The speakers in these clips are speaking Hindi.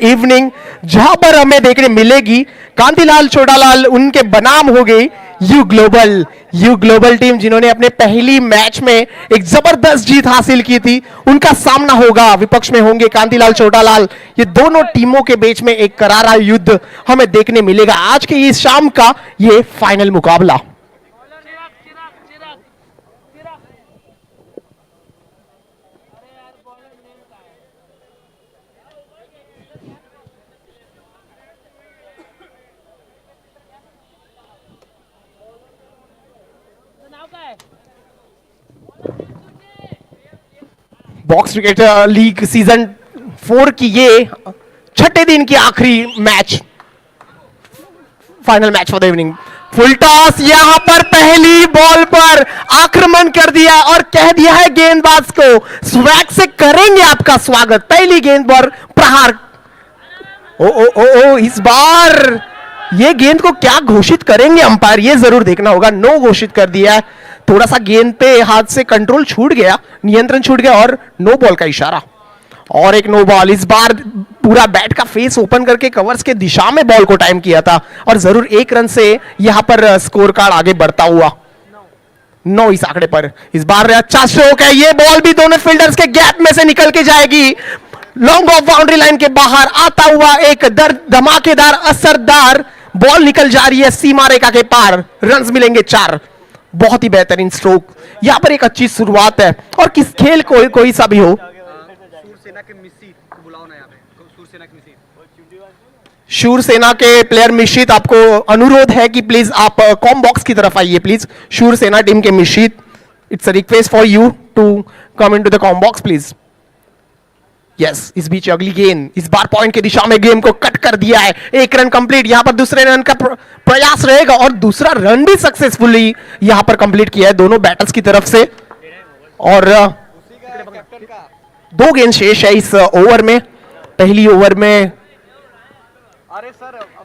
इवनिंग जहां पर हमें देखने मिलेगी कांतिलाल चोटालाल उनके बनाम हो गई यू ग्लोबल टीम जिन्होंने अपने पहली मैच में एक जबरदस्त जीत हासिल की थी। उनका सामना होगा, विपक्ष में होंगे कांतिलाल चोटालाल। ये दोनों टीमों के बीच में एक करारा युद्ध हमें देखने मिलेगा आज के इस शाम का ये फाइनल मुकाबला। बॉक्स क्रिकेट लीग सीजन 4 की ये छठे दिन की आखिरी match, final match for the evening. Full toss, यहां पर पहली बॉल पर आक्रमण कर दिया और कह दिया है गेंदबाज को स्वैग से करेंगे आपका स्वागत। पहली गेंद पर प्रहार। ओ इस बार ये गेंद को क्या घोषित करेंगे अंपायर, ये जरूर देखना होगा। नो घोषित कर दिया है। थोड़ा सा गेंद पे हाथ से कंट्रोल छूट गया, नियंत्रण छूट गया और नो बॉल का इशारा। और एक नो बॉल। इस बार पूरा बैट का फेस ओपन करके कवर्स के दिशा में बॉल को टाइम किया था और जरूर एक रन से यहां पर स्कोर कार्ड आगे बढ़ता हुआ। 9 इस आंकड़े पर। इस बार अच्छा स्ट्रोक है। ये बॉल भी दोनों फील्डर्स के गैप में से निकल के जाएगी। लॉन्ग ऑफ बाउंड्री लाइन के बाहर आता हुआ एक धमाकेदार असरदार बॉल निकल जा रही है सीमा रेखा के पार। रन्स मिलेंगे 4। बहुत ही बेहतरीन स्ट्रोक। यहां पर एक अच्छी शुरुआत है और किस खेल कोई सा भी हो। शूरसेना के प्लेयर मिश्रित, आपको अनुरोध है कि प्लीज आप कॉम बॉक्स की तरफ आइए प्लीज। शूरसेना टीम के मिश्रित, it's a request for you to come into the comm box please. Yes, इस बीच अगली गेंद, इस बार पॉइंट की दिशा में गेम को कट कर दिया है। 1 रन कंप्लीट। यहां पर दूसरे रन का प्रयास रहेगा और दूसरा रन भी सक्सेसफुली यहां पर कंप्लीट किया है दोनों बैटर्स की तरफ से। और 2 गेंद शेष है इस ओवर में। पहली ओवर में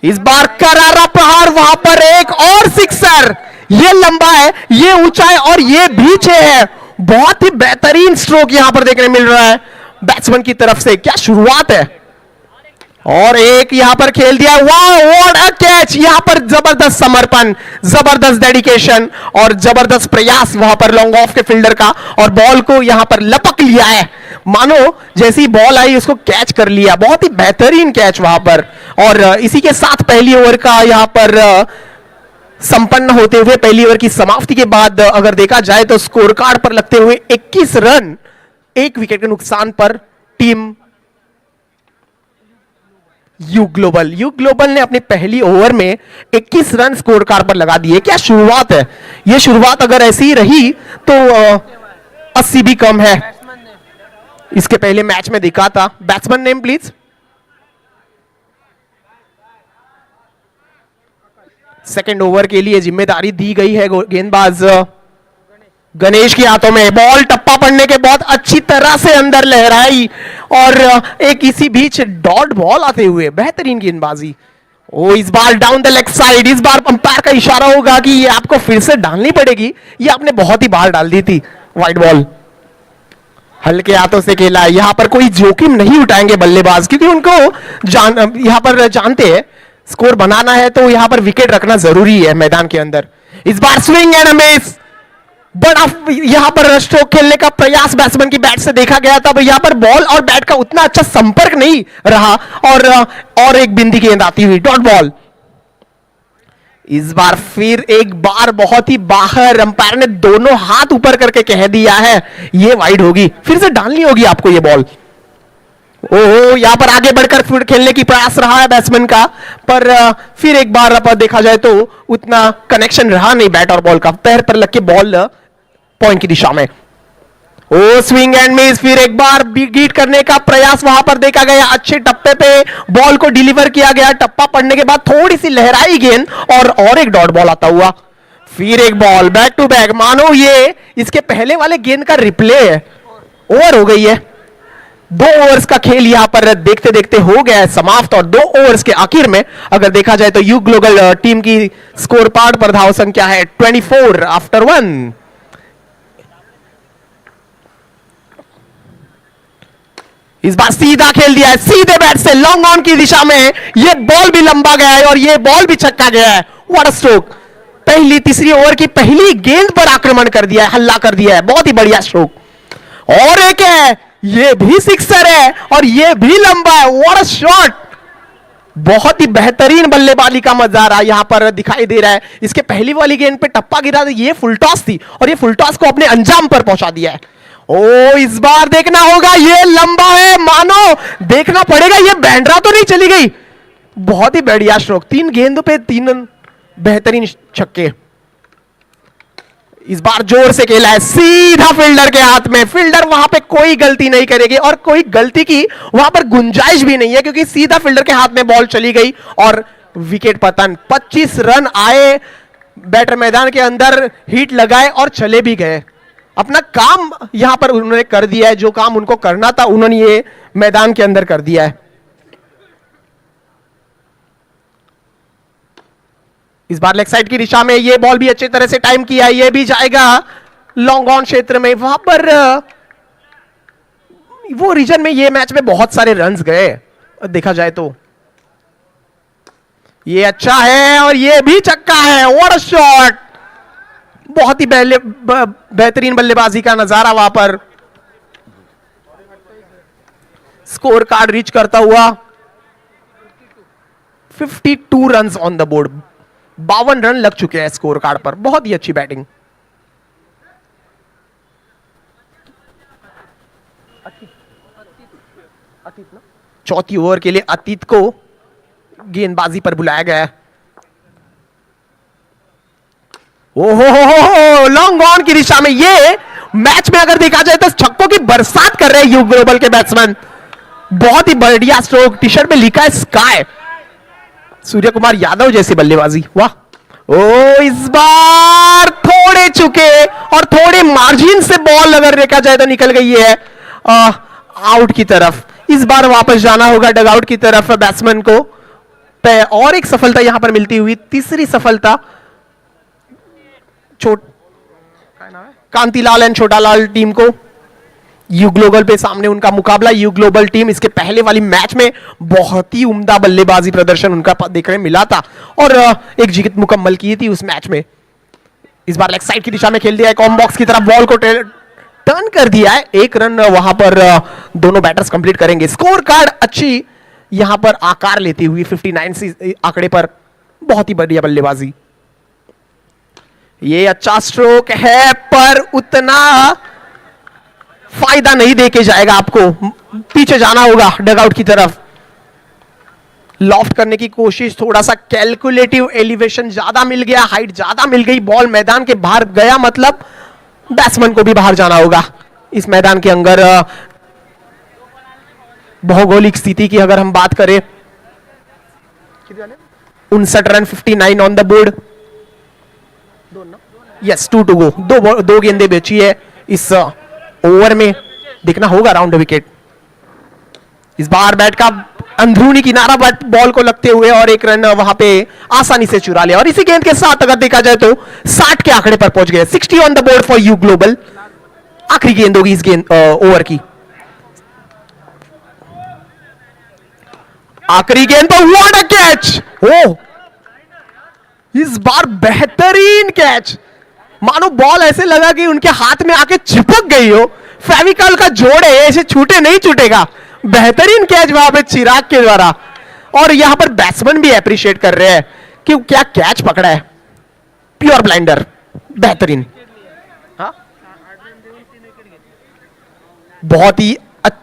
इस बार करारा प्रहार, वहां पर एक और सिक्सर। ये लंबा है, ये ऊंचा है और ये भी 6 है। बहुत ही बेहतरीन स्ट्रोक यहां पर देखने मिल रहा है बैट्समैन की तरफ से। क्या शुरुआत है। और एक यहां पर खेल दिया। वाह, व्हाट अ कैच। यहां पर जबरदस्त समर्पण, जबरदस्त डेडिकेशन और जबरदस्त प्रयास वहां पर लॉन्ग ऑफ के फील्डर का। और बॉल को यहां पर लपक लिया है, मानो जैसी बॉल आई उसको कैच कर लिया। बहुत ही बेहतरीन कैच वहां पर। और इसी के साथ पहली ओवर का यहां पर संपन्न होते हुए, पहली ओवर की समाप्ति के बाद अगर देखा जाए तो स्कोर कार्ड पर लगते हुए 21 रन 1 विकेट के नुकसान पर टीम यू ग्लोबल ने अपनी पहली ओवर में 21 रन स्कोर कार्ड पर लगा दिए। क्या शुरुआत है। यह शुरुआत अगर ऐसी ही रही तो 80 भी कम है। इसके पहले मैच में दिखा था। Batsman name please. Second over के लिए जिम्मेदारी दी गई है गेंदबाज गणेश के हाथों में। बॉल टप्पा पड़ने के बाद अच्छी तरह से अंदर लहराई और एक इसी बीच डॉट बॉल आते हुए बेहतरीन गेंदबाजी। ओ, इस बार डाउन द लेग साइड। इस बार अंपायर का इशारा होगा कि ये आपको फिर से डालनी पड़ेगी। ये आपने बहुत ही बाहर डाल दी थी वाइड बॉल। हल्के हाथों से खेला। यहां पर कोई जोखिम नहीं उठाएंगे बल्लेबाज, क्योंकि उनको यहां पर जानते हैं स्कोर बनाना है तो यहां पर विकेट रखना जरूरी है मैदान के अंदर। इस बार स्विंग एंड मिस। बड़ा यहां पर स्ट्रोक खेलने का प्रयास बैट्समैन की बैट से देखा गया था। यहां पर बॉल और बैट का उतना अच्छा संपर्क नहीं रहा और एक बिंदी गेंद आती हुई डॉट बॉल। इस बार फिर एक बार बहुत ही बाहर। अंपायर ने दोनों हाथ ऊपर करके कह दिया है ये वाइड होगी। फिर से डालनी होगी आपको ये बॉल। ओहो, यहां पर आगे बढ़कर खेलने की प्रयास रहा है बैट्समैन का, पर फिर एक बार देखा जाए तो उतना कनेक्शन रहा नहीं बैट और बॉल का। पैर पर लग के बॉल पॉइंट की दिशा में। ओ, स्विंग एंड मिस। फिर एक बार बीट करने का प्रयास वहां पर देखा गया। अच्छे टप्पे पे बॉल को डिलीवर किया गया। टप्पा पड़ने के बाद थोड़ी सी लहराई गेंद और एक डॉट बॉल आता हुआ। फिर एक बॉल बैक टू बैक, मानो ये इसके पहले वाले गेंद का रिप्ले है। ओवर हो गई है। 2 ओवर्स का खेल यहां पर देखते देखते हो गया है समाप्त। और 2 ओवर्स के आखिर में अगर देखा जाए तो यू ग्लोबल टीम की स्कोर कार्ड पर धाव संख्या है 24 आफ्टर 1। इस बार सीधा खेल दिया है, सीधे बैट से लॉन्ग ऑन की दिशा में ये बॉल भी लंबा गया है और ये बॉल भी छक्का गया है। What a stroke! पहली तीसरी ओवर की पहली गेंद पर आक्रमण कर दिया है, हल्ला कर दिया है, बहुत ही बढ़िया स्ट्रोक। और एक है, ये भी सिक्सर है और ये भी लंबा है। What a shot! बहुत ही बेहतरीन बल्लेबाजी का नजारा यहां पर दिखाई दे रहा है। इसके पहली वाली गेंद पे टप्पा गिरा था, ये फुल टॉस थी और ये फुल टॉस को अपने अंजाम पर पहुंचा दिया है। ओ, इस बार देखना होगा, ये लंबा है, मानो देखना पड़ेगा, ये बैंड्रा तो नहीं चली गई। बहुत ही बढ़िया स्ट्रोक, 3 गेंदों पे 3 बेहतरीन छक्के। इस बार जोर से खेला है, सीधा फील्डर के हाथ में। फील्डर वहां पे कोई गलती नहीं करेगी और कोई गलती की वहां पर गुंजाइश भी नहीं है, क्योंकि सीधा फील्डर के हाथ में बॉल चली गई और विकेट पतन। 25 रन आए, बैटर मैदान के अंदर हिट लगाए और चले भी गए। अपना काम यहां पर उन्होंने कर दिया है, जो काम उनको करना था उन्होंने ये मैदान के अंदर कर दिया है। इस बार लेग साइड की दिशा में ये बॉल भी अच्छी तरह से टाइम किया है, ये भी जाएगा लॉन्ग ऑन क्षेत्र में। वहां पर वो रीजन में ये मैच में बहुत सारे रन्स गए देखा जाए तो। ये अच्छा है और ये भी छक्का है। What a shot! बहुत ही बेहतरीन बल्लेबाजी का नजारा वहां पर। स्कोर कार्ड रीच करता हुआ 52 runs on the board. 52 run लग चुके हैं स्कोर कार्ड पर। बहुत ही अच्छी बैटिंग। चौथी ओवर के लिए अतीत को गेंदबाजी पर बुलाया गया है। ओहो, लॉन्ग ऑन की दिशा में ये मैच में अगर देखा जाए तो छक्कों की बरसात कर रहे हैं युग ग्लोबल के बैट्समैन। बहुत ही बढ़िया स्ट्रोक, टी शर्ट में लिखा है स्काई। सूर्य कुमार यादव जैसी बल्लेबाजी, वाह। ओ, इस बार थोड़े चुके और थोड़े मार्जिन से बॉल अगर देखा जाए तो निकल गई है आउट की तरफ। इस बार वापस जाना होगा डगआउट की तरफ बैट्समैन को। और एक सफलता यहां पर मिलती हुई, तीसरी सफलता कांतिलाल एंड छोटालाल टीम को। यू ग्लोबल पे सामने उनका मुकाबला। यू ग्लोबल टीम इसके पहले वाली मैच में बहुत ही उम्दा बल्लेबाजी प्रदर्शन उनका देखने मिला था और एक जीत मुकम्मल की थी उस मैच में। इस बार लेग साइड की दिशा में खेल दिया है, कॉम बॉक्स की तरफ बॉल को टर्न कर दिया है। 1 रन वहां पर दोनों बैटर्स कंप्लीट करेंगे। स्कोर कार्ड अच्छी यहां पर आकार लेती हुई 59 आंकड़े पर। बहुत ही बढ़िया बल्लेबाजी। ये अच्छा स्ट्रोक है पर उतना फायदा नहीं देके जाएगा, आपको पीछे जाना होगा डगआउट की तरफ। लॉफ्ट करने की कोशिश, थोड़ा सा कैलकुलेटिव एलिवेशन ज्यादा मिल गया, हाइट ज्यादा मिल गई, बॉल मैदान के बाहर गया, मतलब बैट्समैन को भी बाहर जाना होगा। इस मैदान के अंदर भौगोलिक स्थिति की अगर हम बात करें, 59 run 59 on the board. Yes, 2 to go. दो गेंदें बेची है इस ओवर में, देखना होगा राउंड विकेट। इस बार बैट का अंदरूनी किनारा बॉल को लगते हुए और 1 रन वहां पे आसानी से चुरा लिया और इसी गेंद के साथ अगर देखा जाए तो 60 के आंकड़े पर पहुंच गए। 60 on the board for you global. आखिरी गेंद होगी इस गेंद ओवर की। आखिरी गेंद पर व्हाट अ कैच! ओह, इस बार बेहतरीन कैच। मानो बॉल ऐसे लगा कि उनके हाथ में आके चिपक गई हो। फेविकॉल का जोड़ है, ऐसे छूटे नहीं छूटेगा। बेहतरीन कैच वहां पे चिराग के द्वारा और यहां पर बैट्समैन भी अप्रिशिएट कर रहे हैं कि क्या कैच पकड़ा है। प्योर ब्लाइंडर, बेहतरीन। हाँ? बहुत ही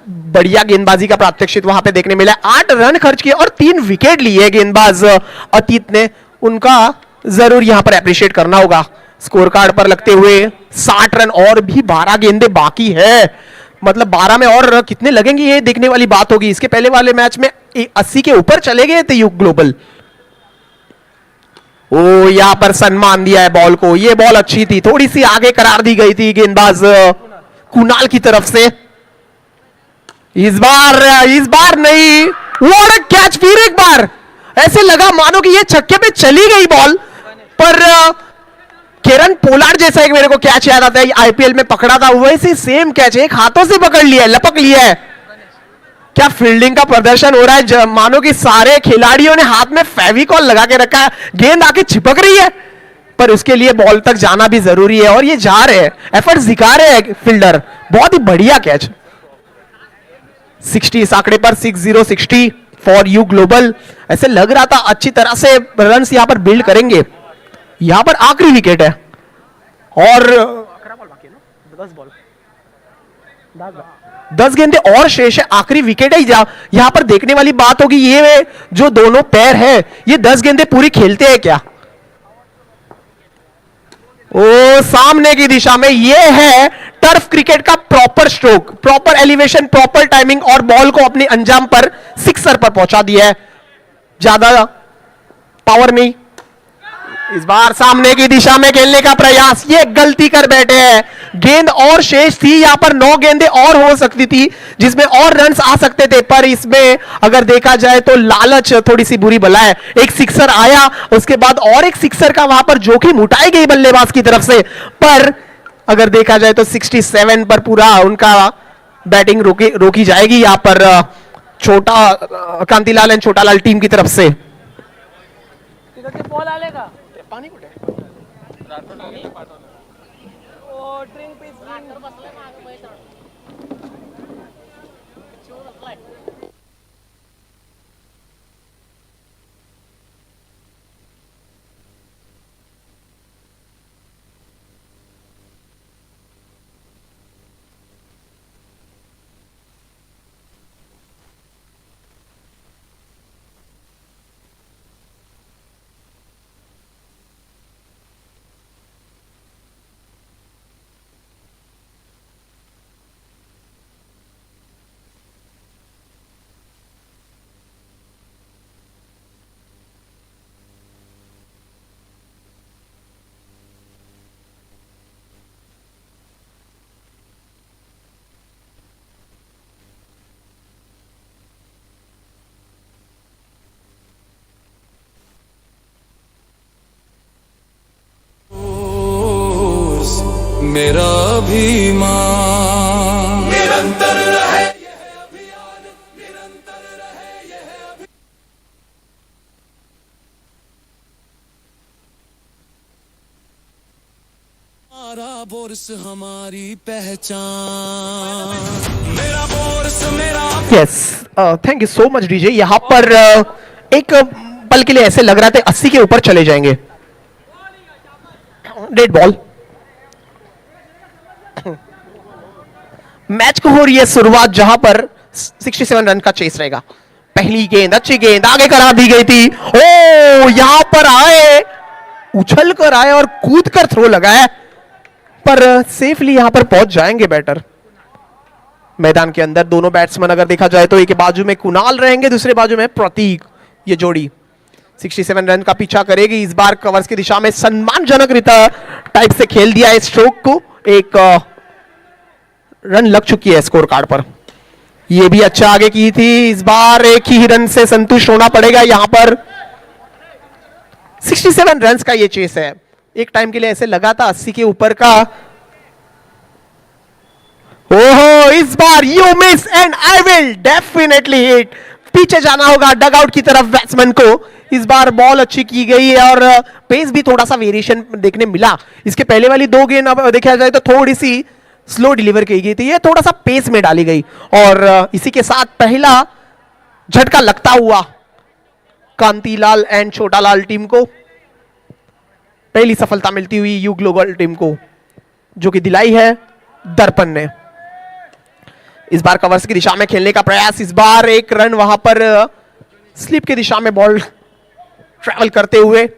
बढ़िया गेंदबाजी का प्रात्यक्षित वहां पे देखने मिला। 8 रन खर्च किए और 3 विकेट लिए गेंदबाज अतीत ने। उनका जरूर यहां पर अप्रिशिएट करना होगा। स्कोर कार्ड पर लगते हुए 60 रन और भी 12 गेंदें बाकी है। मतलब 12 में और कितने लगेंगे ये देखने वाली बात होगी। इसके पहले वाले मैच में 80 के ऊपर चले गए थे युग ग्लोबल। ओ, यहां पर सम्मान दिया है बॉल को। ये बॉल अच्छी थी, थोड़ी सी आगे करार दी गई थी गेंदबाज कुणाल की तरफ से। इस बार नहीं। What a catch! फिर एक बार ऐसे लगा मानो कि ये छक्के पे चली गई बॉल, पर किरण पोलार्ड जैसा एक मेरे को कैच याद आता है, आईपीएल में पकड़ा था, वैसे सेम कैच एक हाथों से पकड़ लिया है, लपक लिया है। क्या फील्डिंग का प्रदर्शन हो रहा है, मानो कि सारे खिलाड़ियों ने हाथ में फेविकॉल लगा के रखा है, गेंद आके चिपक रही है, पर उसके लिए बॉल तक जाना भी जरूरी है और ये जा रहे हैं, एफर्ट्स दिखा रहे हैं फील्डर। बहुत ही बढ़िया कैच। 60 इस आंकड़े पर, 60-60 फॉर यू ग्लोबल। ऐसे लग रहा था अच्छी तरह से रन्स यहां पर बिल्ड करेंगे। यहां पर आखिरी विकेट है और 10 गेंदे और शेष है, आखिरी विकेट है। यहां पर देखने वाली बात होगी, ये जो दोनों पैर है ये 10 गेंदे पूरी खेलते हैं क्या? ओ सामने की दिशा में, ये है टर्फ क्रिकेट का proper stroke, proper elevation, proper timing और बॉल को अपने अंजाम पर सिक्सर पर पहुंचा दिया है। ज्यादा पावर नहीं। इस बार सामने की दिशा में खेलने का प्रयास, ये गलती कर बैठे हैं। गेंद और शेष थी, यहां पर 9 गेंदें और हो सकती थी जिसमें और रन्स आ सकते थे, पर इसमें अगर देखा जाए तो लालच थोड़ी सी बुरी बला है। एक सिक्सर आया, उसके बाद और एक सिक्सर का वहां पर जोखिम उठाई गई बल्लेबाज की तरफ से, पर अगर देखा जाए तो 67 पर पूरा उनका बैटिंग रोकी जाएगी यहां पर छोटा कांतिलाल एंड छोटालाल टीम की तरफ से। बॉल आलेगा पाणी कुठे? मेरा अभिमान निरंतर रहे, हमारा बोर्स हमारी पहचान, मेरा बोर्स मेरा। Yes, thank you so much DJ. यहां पर एक पल के लिए ऐसे लग रहा था 80 के ऊपर चले जाएंगे। Dead ball. मैच को हो रही है शुरुआत, जहां पर 67 रन का चेस रहेगा। पहली गेंद, अच्छी गेंद आगे करा दी गई थी। ओ यहां पर आए, उछल कर आए और कूद कर थ्रो लगाया, पर सेफली यहां पर पहुंच जाएंगे बैटर। मैदान के अंदर दोनों बैट्समैन अगर देखा जाए तो एक बाजू में कुणाल रहेंगे, दूसरे बाजू में प्रतीक। ये जोड़ी 67 रन का पीछा करेगी। इस बार कवर्स की दिशा में सम्मानजनक रीता टाइप से खेल दिया है स्ट्रोक को। एक रन लग चुकी है स्कोर कार्ड पर। ये भी अच्छा आगे की थी, इस बार एक ही रन से संतुष्ट होना पड़ेगा यहां पर। 67 रन का ये चेस है। एक टाइम के लिए ऐसे लगा था 80 के ऊपर का। ओहो, इस बार you miss and I will definitely hit. पीछे जाना होगा डगआउट की तरफ बैट्समैन को। इस बार बॉल अच्छी की गई है और पेस भी थोड़ा सा वेरिएशन देखने मिला। इसके पहले वाली 2 गेंद अब देखा जाए तो थोड़ी सी स्लो डिलीवर की गई थी, ये थोड़ा सा पेस में डाली गई और इसी के साथ पहला झटका लगता हुआ कांतिलाल एंड छोटालाल टीम को पहली सफलता मिलती हुई यू ग्लोबल टीम को, जो कि दिलाई है दर्पण ने। इस बार कवर्स की दिशा में खेलने का प्रयास, इस बार एक रन वहां पर स्लिप की दिशा में बॉल ट्रैवल करते हुए।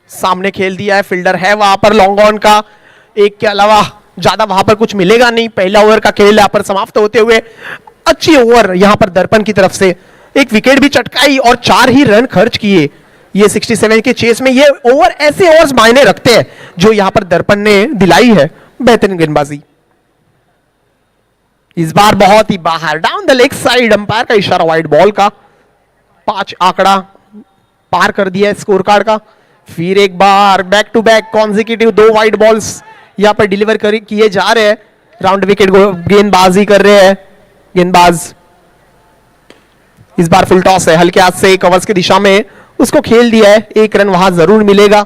सामने खेल दिया है, फील्डर है वहां पर लॉन्ग ऑन का। एक के अलावा ज्यादा वहां पर कुछ मिलेगा नहीं। पहला ओवर का खेल यहां पर समाप्त होते हुए अच्छी ओवर यहां पर दर्पण की तरफ से। एक विकेट भी चटकाई और 4 ही रन खर्च किए ये 67 के चेस में। ये ओवर ऐसे ओवर्स मायने रखते हैं जो यहां पर दर्पण ने दिलाई है। बेहतरीन गेंदबाजी। इस बार बहुत ही बाहर down the leg side, umpire का इशारा वाइड बॉल का। 5 आंकड़ा पार कर दिया है स्कोर कार्ड का। फिर एक बार back to back consecutive 2 wide balls यहां पर डिलीवर किए जा रहे हैं। राउंड विकेट गेंदबाजी कर रहे हैं गेंदबाज। इस बार फुल टॉस है, हल्के हाथ से कवर्स की दिशा में उसको खेल दिया है। 1 रन वहां जरूर मिलेगा।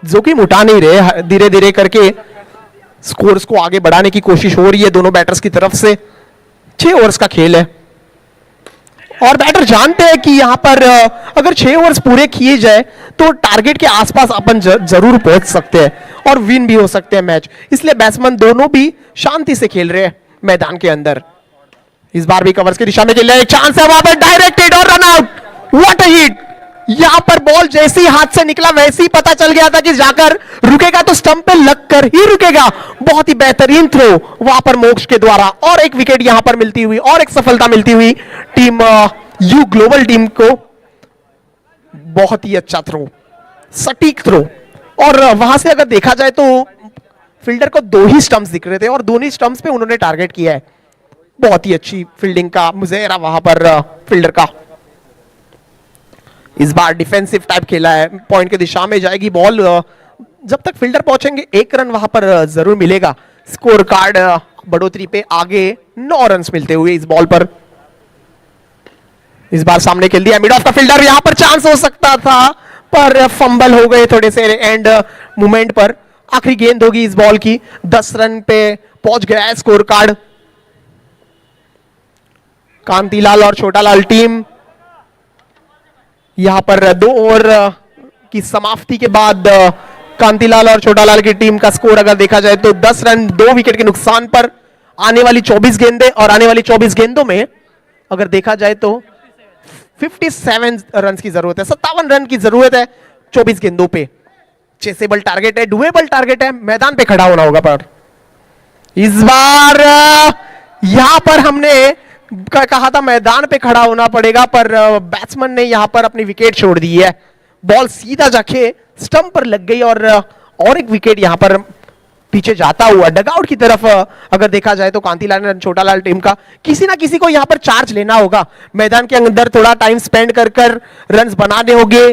जोखिम उठा नहीं रहे, धीरे धीरे करके स्कोर्स को आगे बढ़ाने की कोशिश हो रही है दोनों बैटर्स की तरफ से। 6 ओवर्स का खेल है और बैटर जानते हैं कि यहां पर अगर 6 ओवर्स पूरे किए जाए तो टारगेट के आसपास अपन जरूर पहुंच सकते हैं और विन भी हो सकते हैं मैच। इसलिए बैट्समैन दोनों भी शांति से खेल रहे हैं मैदान के अंदर। इस बार भी कवर्स की दिशा में खेल रहे हैं, चांस है वहां पर, डायरेक्टेड और run out. What a hit! यहां पर बॉल जैसे ही हाथ से निकला वैसे ही पता चल गया था कि जाकर रुकेगा तो स्टंप पे लगकर ही रुकेगा। बहुत ही बेहतरीन थ्रो वहां पर मोक्ष के द्वारा और एक विकेट यहां पर मिलती हुई और एक सफलता मिलती हुई टीम यू ग्लोबल टीम को। बहुत ही अच्छा थ्रो, सटीक थ्रो। और वहां से अगर देखा जाए तो फील्डर को 2 ही स्टंप्स दिख रहे थे और दोनों ही स्टंप्स पे उन्होंने टारगेट किया है। बहुत ही अच्छी फील्डिंग का मुज़ेहरा वहां पर फील्डर का। इस बार डिफेंसिव टाइप खेला है, पॉइंट की दिशा में जाएगी बॉल। जब तक फील्डर पहुंचेंगे 1 रन वहां पर जरूर मिलेगा। स्कोर कार्ड बढ़ोतरी पे आगे 9 रन मिलते हुए इस बॉल पर। इस बार सामने खेल दिया मिड ऑफ का फील्डर, यहां पर चांस हो सकता था पर फंबल हो गए थोड़े से एंड मूवमेंट पर। आखिरी गेंद होगी इस बॉल की। 10 रन पे पहुंच गया है स्कोर कार्ड। कांतिलाल और छोटालाल टीम यहां पर 2 ओवर की समाप्ति के बाद कांतिलाल और छोटालाल की टीम का स्कोर अगर देखा जाए तो 10 रन 2 विकेट के नुकसान पर। आने वाली 24 गेंदें और आने वाली 24 गेंदों में अगर देखा जाए तो 57 रन की जरूरत है, 57 रन की जरूरत है 24 गेंदों पे। चेसेबल टारगेट है, डुएबल टारगेट है, मैदान पे खड़ा होना होगा। पर इस बार यहां पर हमने कहा था मैदान पे खड़ा होना पड़ेगा पर बैट्समैन ने यहां पर अपनी विकेट छोड़ दी है। बॉल सीधा जाके स्टंप पर लग गई और एक विकेट यहां पर पीछे जाता हुआ डगआउट की तरफ अगर देखा जाए तो कांतिलाल और छोटालाल टीम का किसी ना किसी को यहां पर चार्ज लेना होगा। मैदान के अंदर थोड़ा टाइम स्पेंड कर रन बनाने होंगे।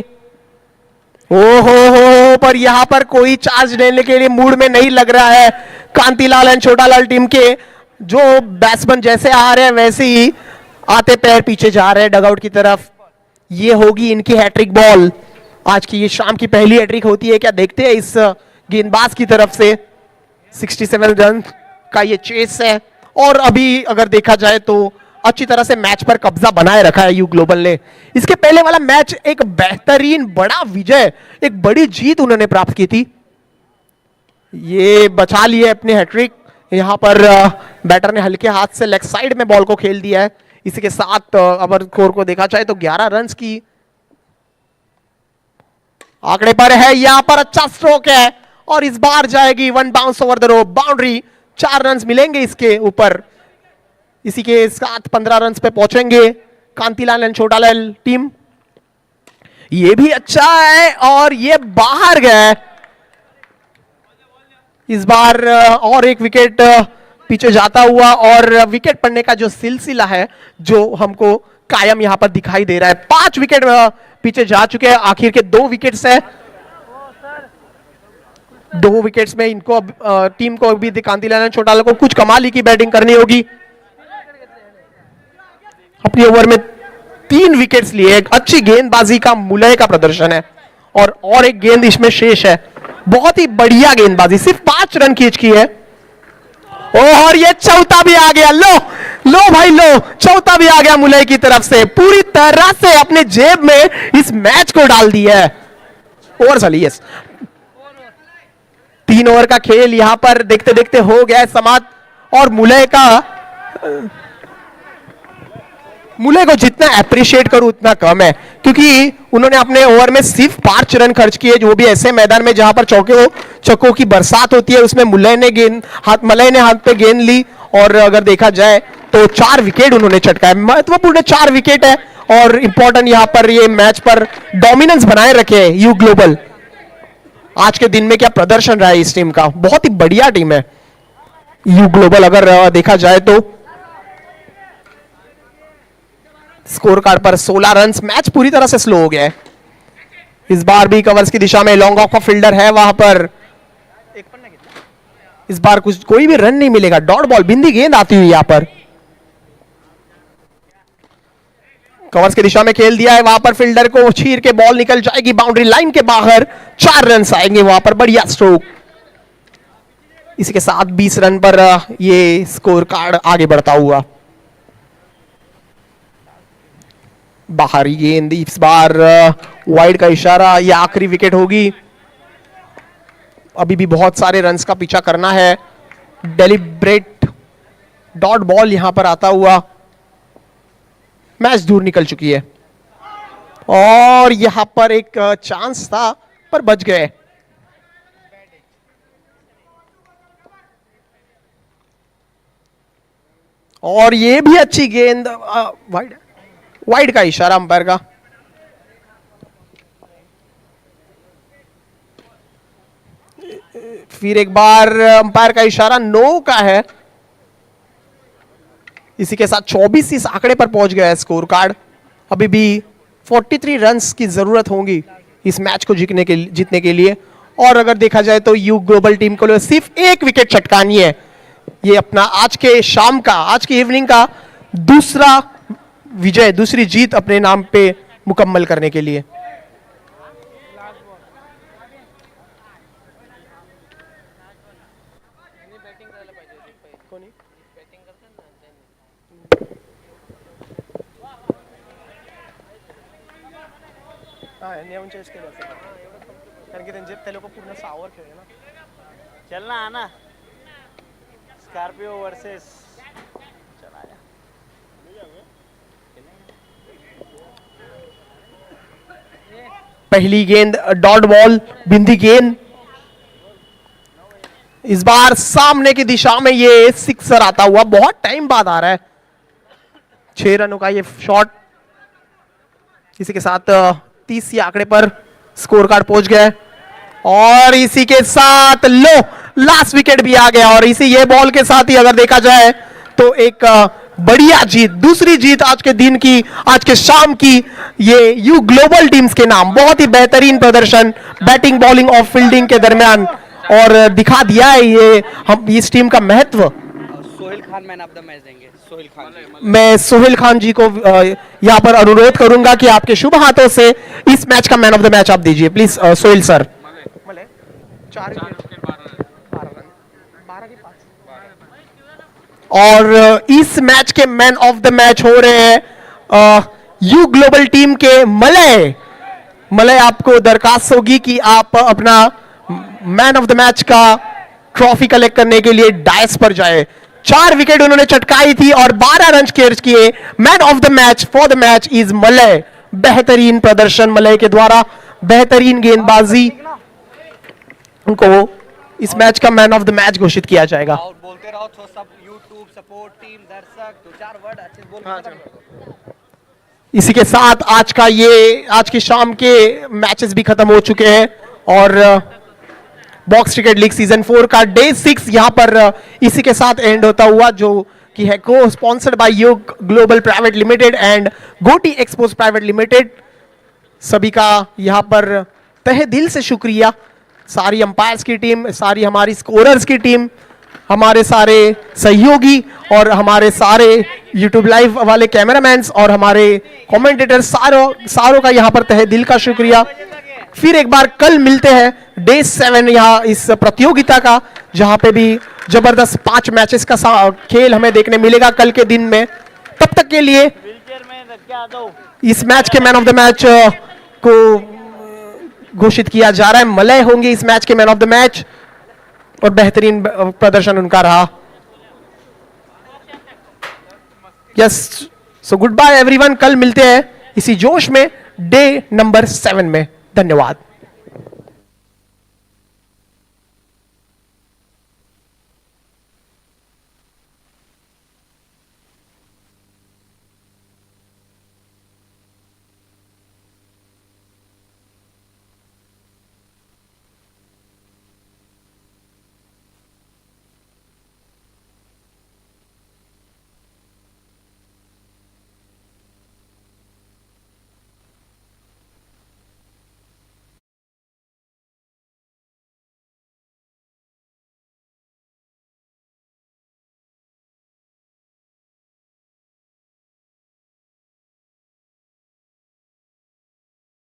ओहो, पर यहां पर कोई चार्ज लेने के लिए मूड में नहीं लग रहा है कांतिलाल एंड छोटालाल टीम के। जो बैट्समैन जैसे आ रहे हैं वैसे ही आते पैर पीछे जा रहे हैं डगआउट की तरफ। ये होगी इनकी हैट्रिक बॉल। आज की ये शाम की पहली हैट्रिक होती है क्या, देखते हैं इस गेंदबाज की तरफ से। 67 रन का ये चेस है और अभी अगर देखा जाए तो अच्छी तरह से मैच पर कब्जा बनाए रखा है यू ग्लोबल ने। इसके पहले वाला मैच एक बेहतरीन बड़ा विजय, एक बड़ी जीत उन्होंने प्राप्त की थी। ये बचा लिए अपने हैट्रिक। यहां पर बैटर ने हल्के हाथ से लेग साइड में बॉल को खेल दिया है। इसी के साथ अगर स्कोर को देखा जाए तो 11 रन की आंकड़े पर है। यहां पर अच्छा स्ट्रोक है और इस बार जाएगी 1 bounce over the rope, boundary. 4 run मिलेंगे इसके ऊपर। इसी के साथ 15 रन पे पहुंचेंगे कांतिलाल एंड छोटालाल टीम। ये भी अच्छा है और ये बाहर गया। इस बार और एक विकेट पीछे जाता हुआ और विकेट पड़ने का जो सिलसिला है जो हमको कायम यहां पर दिखाई दे रहा है। 5 विकेट पीछे जा चुके हैं। आखिर के 2 विकेट्स है। 2 विकेट्स में इनको टीम को भी कांतिलाल छोटालाल को कुछ कमाल की बैटिंग करनी होगी। अपनी ओवर में 3 विकेट्स लिए। एक अच्छी गेंदबाजी का मुलय का प्रदर्शन है और एक गेंद इसमें शेष है। बहुत ही बढ़िया गेंदबाजी, सिर्फ 5 रन खींच की है। और ये चौथा भी आ गया। लो भाई लो, चौथा भी आ गया मुलय की तरफ से। पूरी तरह से अपने जेब में इस मैच को डाल दिया है। ओवर चली, यस। 3 ओवर का खेल यहां पर देखते देखते हो गया है समाप्त। और मुलय को जितना अप्रिशिएट करूं उतना कम है क्योंकि उन्होंने अपने ओवर में सिर्फ 5 रन खर्च किए, जो भी ऐसे मैदान में जहां पर चौकों की बरसात होती है उसमें मलय ने हाथ पे गेंद ली और अगर देखा जाए तो 4 विकेट उन्होंने चटकाए। महत्वपूर्ण 4 विकेट है और इंपॉर्टेंट यहां पर ये मैच पर डोमिनेंस बनाए रखे है यू ग्लोबल। आज के दिन में क्या प्रदर्शन रहा है इस टीम का, बहुत ही बढ़िया टीम है यू ग्लोबल। अगर देखा जाए तो स्कोर कार्ड पर 16 रन। मैच पूरी तरह से स्लो हो गया है। इस बार भी कवर्स की दिशा में लॉन्ग ऑफ का फील्डर है वहां पर। इस बार कुछ कोई भी रन नहीं मिलेगा। डॉट बॉल, बिंदी गेंद आती हुई यहां पर कवर्स की दिशा में खेल दिया है। वहां पर फील्डर को चीर के बॉल निकल जाएगी बाउंड्री लाइन के बाहर। 4 रन आएंगे वहां पर, बढ़िया स्ट्रोक। इसी के साथ 20 रन पर ये स्कोर कार्ड आगे बढ़ता हुआ। बाहरी गेंद, इस बार वाइड का इशारा, ये आखिरी विकेट होगी। अभी भी बहुत सारे रन्स का पीछा करना है। डेलिब्रेट डॉट बॉल यहां पर आता हुआ। मैच दूर निकल चुकी है और यहां पर एक चांस था पर बच गए। और ये भी अच्छी गेंद, वाइड वाइड का इशारा अंपायर का। फिर एक बार अंपायर का इशारा नो का है। इसी के साथ 24 इस आंकड़े पर पहुंच गया है स्कोर कार्ड। अभी भी 43 रन्स की जरूरत होगी इस मैच को जीतने के लिए। और अगर देखा जाए तो यू ग्लोबल टीम को सिर्फ 1 विकेट चटकानी है। ये अपना आज के शाम का, आज की इवनिंग का दूसरा विजय, दूसरी जीत अपने नाम पे मुकम्मल करने के लिए। चलना आना स्कॉर्पियो वर्सेस चलाया। पहली गेंद डॉट बॉल, बिंदी गेंद। इस बार सामने की दिशा में ये सिक्सर आता हुआ, बहुत टाइम बाद आ रहा है। 6 रनों का ये शॉट। इसी के साथ 30 आंकड़े पर स्कोर कार्ड पहुंच गया और इसी के साथ लो लास्ट विकेट भी आ गया। और इसी ये बॉल के साथ ही अगर देखा जाए तो एक बढ़िया जीत, दूसरी जीत आज के दिन की, आज के शाम की, ये यू ग्लोबल टीम्स के नाम। बहुत ही बेहतरीन प्रदर्शन बैटिंग, बॉलिंग और फील्डिंग के दरमियान और दिखा दिया है ये हम इस टीम का महत्व। Sohail Khan man of the match देंगे। सोहेल खान, मैं सोहेल खान जी को यहां पर अनुरोध करूंगा कि आपके शुभ हाथों से इस मैच का मैन ऑफ द मैच आप दीजिए प्लीज। सोहेल सर। और इस मैच के मैन ऑफ द मैच हो रहे हैं यू ग्लोबल टीम के मलय। मलय, आपको दरखास्त होगी कि आप अपना मैन ऑफ द मैच का ट्रॉफी कलेक्ट करने के लिए डायस पर जाए। 4 विकेट उन्होंने चटकाई थी और 12 रन कैच किए। Man of the match for the match is Malay. बेहतरीन प्रदर्शन मलय के द्वारा, बेहतरीन गेंदबाजी, उनको इस मैच का मैन ऑफ द मैच घोषित किया जाएगा। और बोलते रहो तो सब यूट्यूब सपोर्ट टीम दर्शक 2-4 वर्ड अच्छे बोल। इसी के साथ आज की शाम के मैचेस भी खत्म हो चुके हैं और बॉक्स क्रिकेट लीग सीजन 4 का डे 6 यहां पर इसी के साथ एंड होता हुआ, जो कि है को स्पॉन्सर्ड बाय योग ग्लोबल प्राइवेट लिमिटेड एंड गोटी एक्सपोज प्राइवेट लिमिटेड। सभी का यहां पर तहे दिल से शुक्रिया। सारी अंपायर्स की टीम, सारी हमारी स्कोरर्स की टीम, हमारे सारे सहयोगी और हमारे सारे यूट्यूब लाइव वाले कैमरामैन्स और हमारे कमेंटेटर, सारों का यहां पर तहे दिल का शुक्रिया। फिर एक बार कल मिलते हैं डे 7 यहाँ इस प्रतियोगिता का, जहां पे भी जबरदस्त 5 मैचेस का खेल हमें देखने मिलेगा कल के दिन में। तब तक के लिए इस मैच के मैन ऑफ द मैच को घोषित किया जा रहा है। मलय होंगे इस मैच के मैन ऑफ द मैच और बेहतरीन प्रदर्शन उनका रहा। Yes, so goodbye everyone. कल मिलते हैं इसी जोश में डे नंबर 7 में। धन्यवाद।